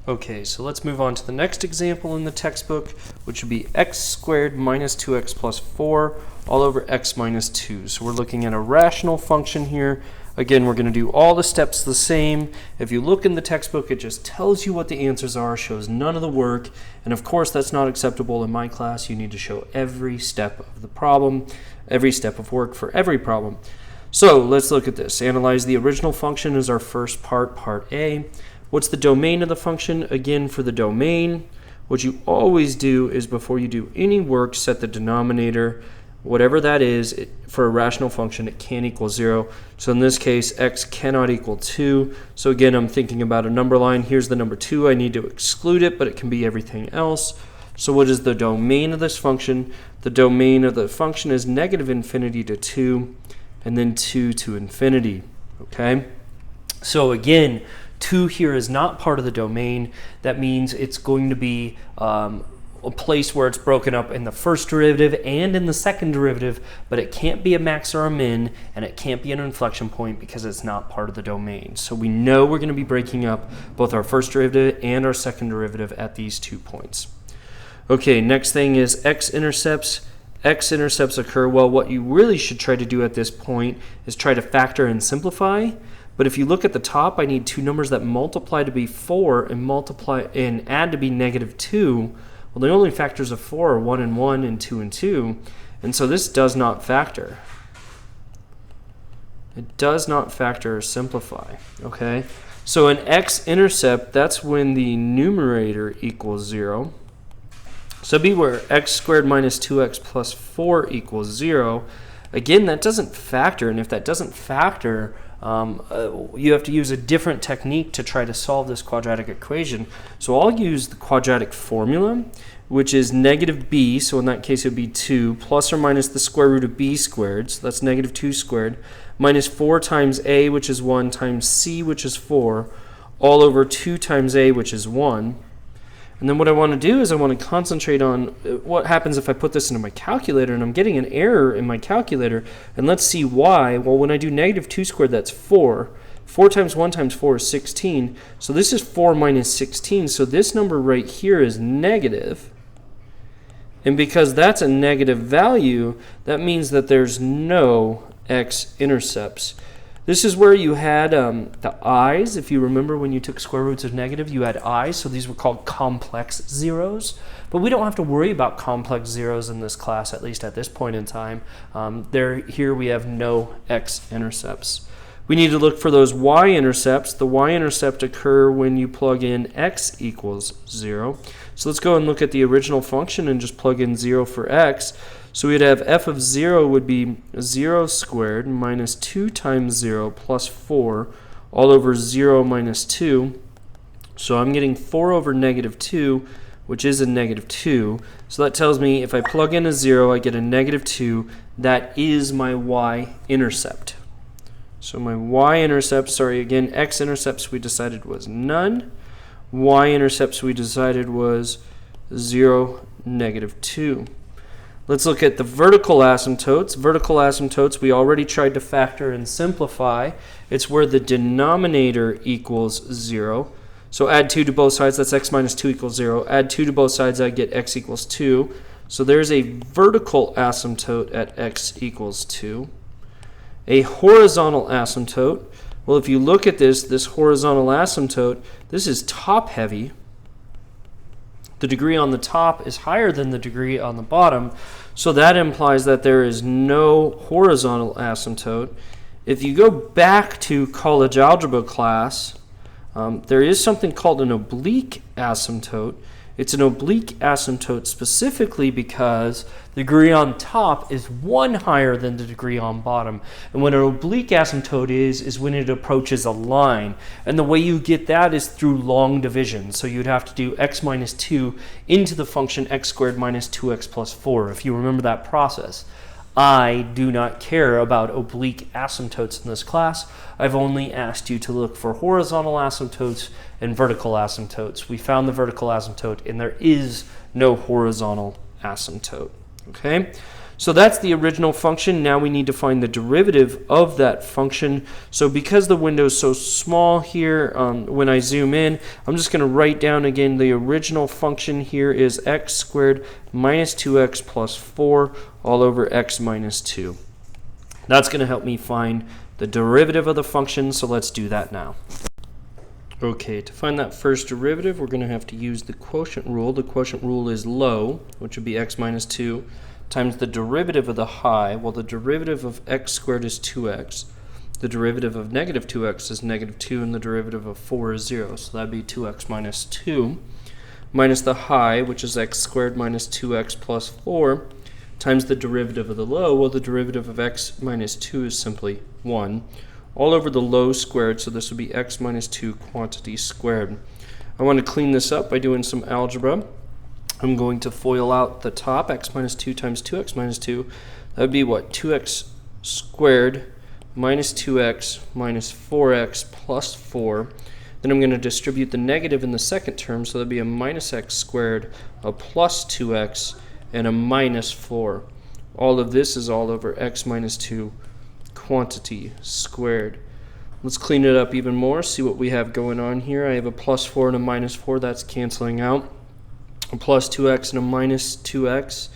Okay, so let's move on to the next example in the textbook, which would be x squared minus 2x plus 4 all over x minus 2. So we're looking at a rational function here. Again, we're going to do all the steps the same. If you look in the textbook, it just tells you what the answers are, shows none of the work, and of course that's not acceptable in my class. You need to show every step of the problem, every step of work for every problem. So let's look at this. Analyze the original function is our first part, part A. What's the domain of the function? Again, for the domain, what you always do is before you do any work, set the denominator, whatever that is, for a rational function, it can't equal 0. So in this case, x cannot equal 2. So again, I'm thinking about a number line. Here's the number 2. I need to exclude it, but it can be everything else. So what is the domain of this function? The domain of the function is negative infinity to 2, and then 2 to infinity. Okay? So again, 2 here is not part of the domain. That means it's going to be a place where it's broken up in the first derivative and in the second derivative, but it can't be a max or a min, and it can't be an inflection point because it's not part of the domain. So we know we're going to be breaking up both our first derivative and our second derivative at these 2 points. Okay, next thing is x-intercepts. X-intercepts occur. Well, what you really should try to do at this point is try to factor and simplify. But if you look at the top, I need 2 numbers that multiply to be 4 and multiply and add to be negative 2. Well, the only factors of 4 are 1 and 1 and 2 and 2. And so this does not factor. It does not factor or simplify. Okay? So an x-intercept, that's when the numerator equals 0. So beware, x squared minus 2x plus 4 equals 0. Again, that doesn't factor, and if that doesn't factor, you have to use a different technique to try to solve this quadratic equation. So I'll use the quadratic formula, which is negative b, so in that case it would be 2, plus or minus the square root of b squared, so that's negative 2 squared, minus 4 times a, which is 1, times c, which is 4, all over 2 times a, which is 1. And then what I want to do is I want to concentrate on what happens if I put this into my calculator and I'm getting an error in my calculator. And let's see why. Well, when I do negative 2 squared, that's 4. 4 times 1 times 4 is 16. So this is 4 minus 16. So this number right here is negative. And because that's a negative value, that means that there's no x-intercepts. This is where you had the i's. If you remember when you took square roots of negative, you had i's, so these were called complex zeros. But we don't have to worry about complex zeros in this class, at least at this point in time. Here we have no x-intercepts. We need to look for those y-intercepts. The y-intercept occur when you plug in x equals 0. So let's go and look at the original function and just plug in 0 for x. So we'd have f of 0 would be 0 squared minus 2 times 0 plus 4 all over 0 minus 2. So I'm getting 4 over negative 2, which is a negative 2. So that tells me if I plug in a 0, I get a negative 2. That is my y-intercept. So my y-intercept, sorry, again, x-intercepts we decided was none. Y-intercepts we decided was 0, negative 2. Let's look at the vertical asymptotes. Vertical asymptotes, we already tried to factor and simplify. It's where the denominator equals 0. So add 2 to both sides, that's x minus 2 equals 0. Add 2 to both sides, I get x equals 2. So there's a vertical asymptote at x equals 2. A horizontal asymptote, well, if you look at this horizontal asymptote, this is top heavy. The degree on the top is higher than the degree on the bottom, so that implies that there is no horizontal asymptote. If you go back to college algebra class, there is something called an oblique asymptote. It's an oblique asymptote specifically because the degree on top is 1 higher than the degree on bottom. And what an oblique asymptote is when it approaches a line. And the way you get that is through long division. So you'd have to do x minus 2 into the function x squared minus 2x plus 4, if you remember that process. I do not care about oblique asymptotes in this class. I've only asked you to look for horizontal asymptotes and vertical asymptotes. We found the vertical asymptote, and there is no horizontal asymptote. Okay? So that's the original function. Now we need to find the derivative of that function. So because the window is so small here, when I zoom in, I'm just going to write down again the original function here is x squared minus 2x plus 4 all over x minus 2. That's going to help me find the derivative of the function, so let's do that now. Okay, to find that first derivative, we're going to have to use the quotient rule. The quotient rule is low, which would be x minus 2, times the derivative of the high. Well, the derivative of x squared is 2x. The derivative of negative 2x is negative 2, and the derivative of 4 is 0. So that would be 2x minus 2, minus the high, which is x squared minus 2x plus 4, times the derivative of the low. Well, the derivative of x minus 2 is simply 1. All over the low squared, so this would be x minus 2 quantity squared. I want to clean this up by doing some algebra. I'm going to FOIL out the top, x minus 2 times 2x minus 2. That would be what? 2x squared minus 2x minus 4x plus 4. Then I'm going to distribute the negative in the second term, so that would be a minus x squared, a plus 2x, and a minus 4. All of this is all over x minus 2 quantity squared. Let's clean it up even more, see what we have going on here. I have a plus 4 and a minus 4, that's canceling out. A plus 2x and a minus 2x,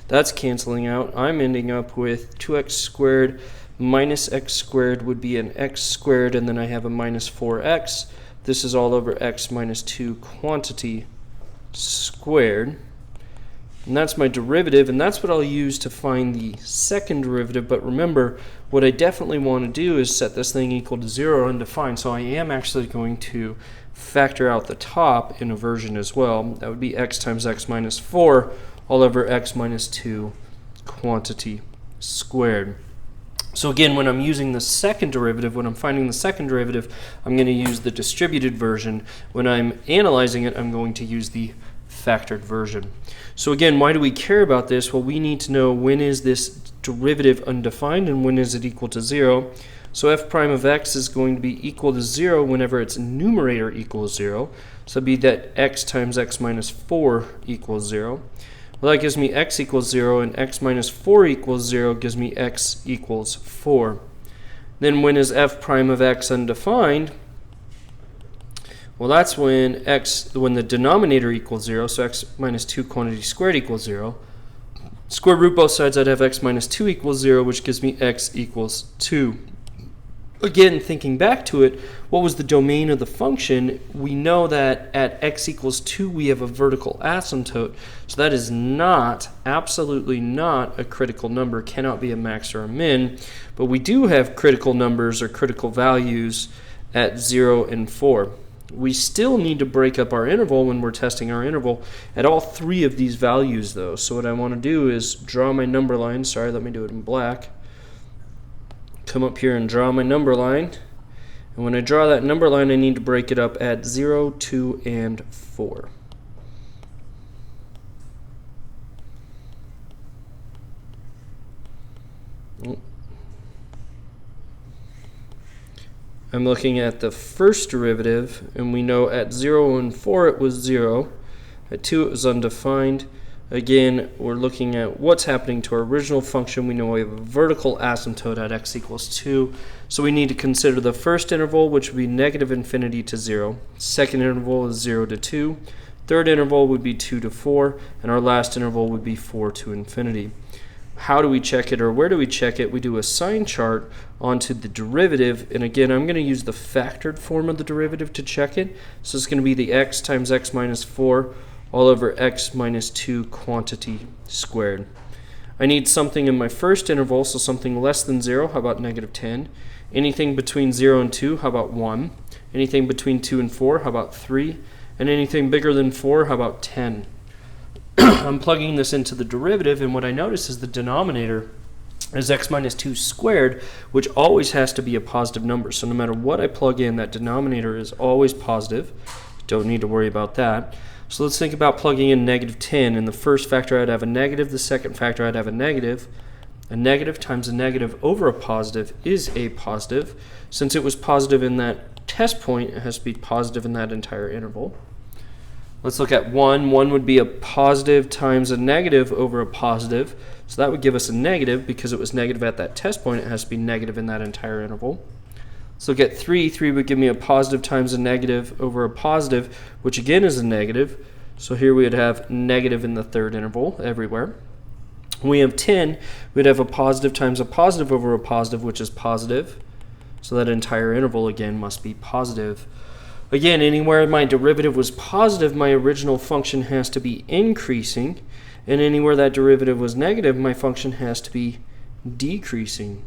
that's canceling out. I'm ending up with 2x squared minus x squared would be an x squared, and then I have a minus 4x. This is all over x minus 2 quantity squared. And that's my derivative, and that's what I'll use to find the second derivative. But remember, what I definitely want to do is set this thing equal to 0 undefined. So I am actually going to factor out the top in inversion as well. That would be x times x minus 4 all over x minus 2 quantity squared. So again, when I'm using the second derivative, when I'm finding the second derivative, I'm going to use the distributed version. When I'm analyzing it, I'm going to use the factored version. So again, why do we care about this? Well, we need to know when is this derivative undefined and when is it equal to 0. So f prime of x is going to be equal to 0 whenever its numerator equals 0. So it'd be that x times x minus 4 equals 0. Well, that gives me x equals 0, and x minus 4 equals 0 gives me x equals 4. Then when is f prime of x undefined? Well, that's when the denominator equals 0, so x minus 2 quantity squared equals 0. Square root both sides, I'd have x minus 2 equals 0, which gives me x equals 2. Again, thinking back to it, what was the domain of the function? We know that at x equals 2, we have a vertical asymptote, so that is not, absolutely not a critical number, cannot be a max or a min, but we do have critical numbers or critical values at 0 and 4. We still need to break up our interval when we're testing our interval at all three of these values though. So what I want to do is draw my number line. Sorry, let me do it in black. Come up here and draw my number line. And when I draw that number line, I need to break it up at 0, 2, and 4. I'm looking at the first derivative, and we know at 0 and 4 it was 0. At 2 it was undefined. Again, we're looking at what's happening to our original function. We know we have a vertical asymptote at x equals 2. So we need to consider the first interval, which would be negative infinity to 0. Second interval is 0 to 2. Third interval would be 2 to 4. And our last interval would be 4 to infinity. How do we check it, or where do we check it? We do a sign chart onto the derivative, and again, I'm going to use the factored form of the derivative to check it. So it's going to be the x times x minus 4 all over x minus 2 quantity squared. I need something in my first interval, so something less than 0, how about negative 10? Anything between 0 and 2, how about 1? Anything between 2 and 4, how about 3? And anything bigger than 4, how about 10? I'm plugging this into the derivative, and what I notice is the denominator is x minus 2 squared, which always has to be a positive number. So no matter what I plug in, that denominator is always positive. Don't need to worry about that. So let's think about plugging in negative 10. In the first factor, I'd have a negative. The second factor, I'd have a negative. A negative times a negative over a positive is a positive. Since it was positive in that test point, it has to be positive in that entire interval. Let's look at 1. 1 would be a positive times a negative over a positive. So that would give us a negative. Because it was negative at that test point, it has to be negative in that entire interval. So look at 3. 3 would give me a positive times a negative over a positive, which again is a negative. So here we would have negative in the third interval everywhere. When we have 10, we'd have a positive times a positive over a positive, which is positive. So that entire interval again must be positive. Again, anywhere my derivative was positive, my original function has to be increasing. And anywhere that derivative was negative, my function has to be decreasing.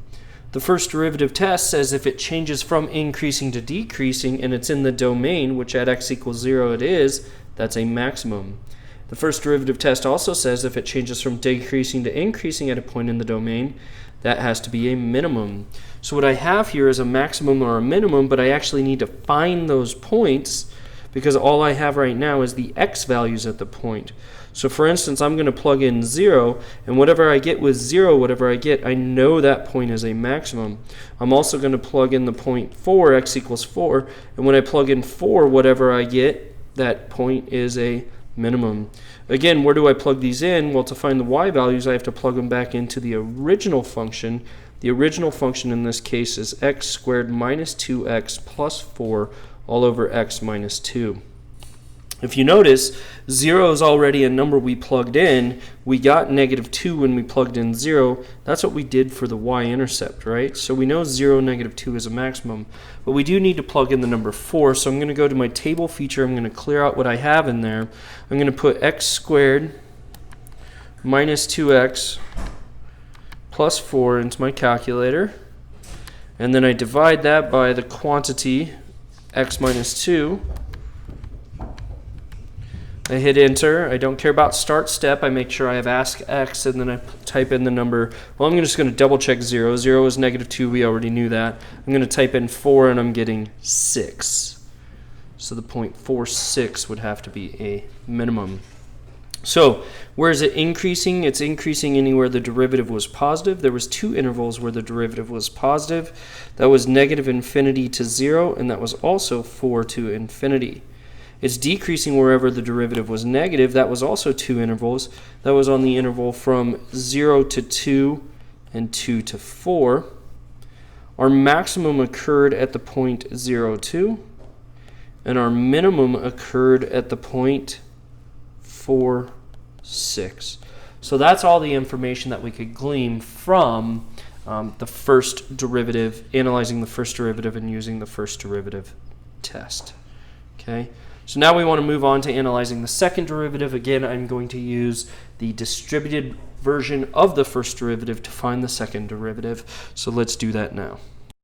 The first derivative test says if it changes from increasing to decreasing and it's in the domain, which at x equals 0 it is, that's a maximum. The first derivative test also says if it changes from decreasing to increasing at a point in the domain, that has to be a minimum. So what I have here is a maximum or a minimum, but I actually need to find those points because all I have right now is the x values at the point. So for instance, I'm going to plug in 0, and whatever I get with 0, whatever I get, I know that point is a maximum. I'm also going to plug in the point 4, x equals 4, and when I plug in 4, whatever I get, that point is a minimum. Again, where do I plug these in? Well, to find the y values, I have to plug them back into the original function. The original function in this case is x squared minus 2x plus 4 all over x minus 2. If you notice, 0 is already a number we plugged in. We got negative 2 when we plugged in 0. That's what we did for the y-intercept, right? So we know 0, negative 2 is a maximum. But we do need to plug in the number 4. So I'm going to go to my table feature. I'm going to clear out what I have in there. I'm going to put x squared minus 2x plus 4 into my calculator. And then I divide that by the quantity x minus 2. I hit enter. I don't care about start step. I make sure I have ask x, and then I type in the number. Well, I'm just going to double check 0. 0 is negative 2. We already knew that. I'm going to type in 4, and I'm getting 6. So the point 46 would have to be a minimum. So where is it increasing? It's increasing anywhere the derivative was positive. There was 2 intervals where the derivative was positive. That was negative infinity to 0, and that was also 4 to infinity. It's decreasing wherever the derivative was negative. That was also 2 intervals. That was on the interval from 0 to 2 and 2 to 4. Our maximum occurred at the point 0, 2, and our minimum occurred at the point 4, 6. So that's all the information that we could glean from the first derivative, analyzing the first derivative and using the first derivative test. Okay. So now we want to move on to analyzing the second derivative. Again, I'm going to use the distributed version of the first derivative to find the second derivative. So let's do that now.